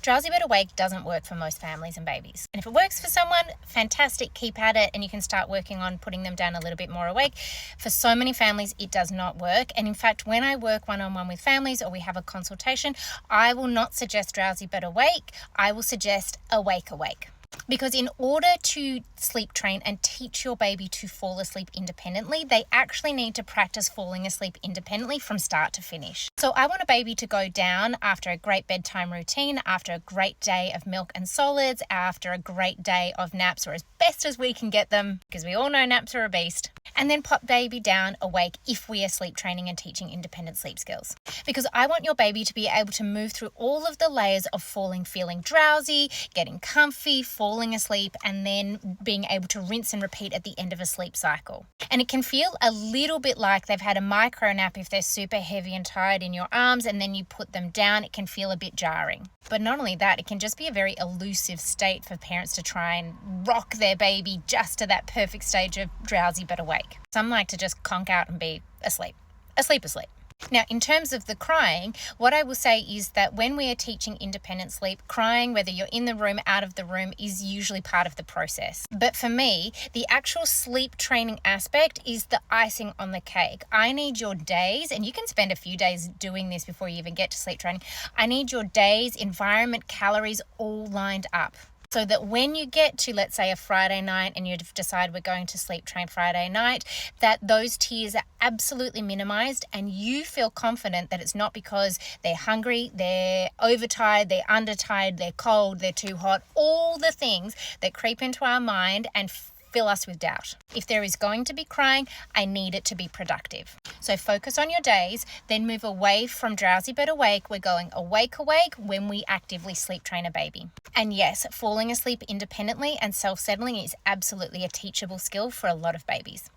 Drowsy but awake doesn't work for most families and babies. And if it works for someone, fantastic, keep at it, and you can start working on putting them down a little bit more awake. For so many families, it does not work. And in fact, when I work one-on-one with families or we have a consultation, I will not suggest drowsy but awake. I will suggest awake. Because in order to sleep train and teach your baby to fall asleep independently, they actually need to practice falling asleep independently from start to finish. So I want a baby to go down after a great bedtime routine, after a great day of milk and solids, after a great day of naps, or as best as we can get them, because we all know naps are a beast, and then pop baby down awake if we are sleep training and teaching independent sleep skills. Because I want your baby to be able to move through all of the layers of feeling drowsy, getting comfy, falling asleep, and then being able to rinse and repeat at the end of a sleep cycle. And it can feel a little bit like they've had a micro nap if they're super heavy and tired in your arms, and then you put them down. It can feel a bit jarring. But not only that, it can just be a very elusive state for parents to try and rock their baby just to that perfect stage of drowsy but awake. Some like to just conk out and be asleep. Now, in terms of the crying, what I will say is that when we are teaching independent sleep, crying, whether you're in the room, out of the room, is usually part of the process. But for me, the actual sleep training aspect is the icing on the cake. I need your days, and you can spend a few days doing this before you even get to sleep training. I need your days, environment, calories all lined up. So that when you get to, let's say, a Friday night and you decide we're going to sleep train Friday night, that those tears are absolutely minimized and you feel confident that it's not because they're hungry, they're overtired, they're undertired, they're cold, they're too hot, all the things that creep into our mind and fill us with doubt. If there is going to be crying, I need it to be productive. So focus on your days, then move away from drowsy but awake. We're going awake when we actively sleep train a baby. And yes, falling asleep independently and self-settling is absolutely a teachable skill for a lot of babies.